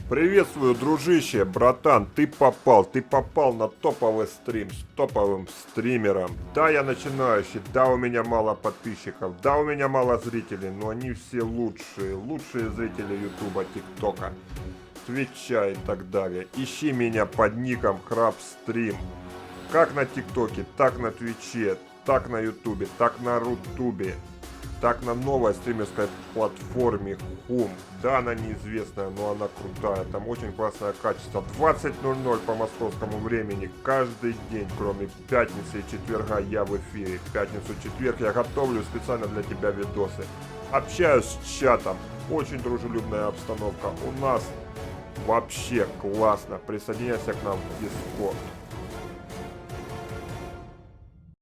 Приветствую, дружище, братан, ты попал на топовый стрим с топовым стримером. Да, я начинающий, да, у меня мало подписчиков, да, у меня мало зрителей, но они все лучшие зрители ютуба, тиктока, твича и так далее. Ищи меня под ником Крабстрим, как на тиктоке, так на твиче, так на ютубе, так на рутубе. Так на новой стримерской платформе Hum. Да, она неизвестная, но она крутая. Там очень классное качество. 20:00 по московскому времени. Каждый день, кроме пятницы и четверга, я в эфире. Пятницу, четверг я готовлю специально для тебя видосы. Общаюсь с чатом. Очень дружелюбная обстановка. У нас вообще классно. Присоединяйся к нам в Discord.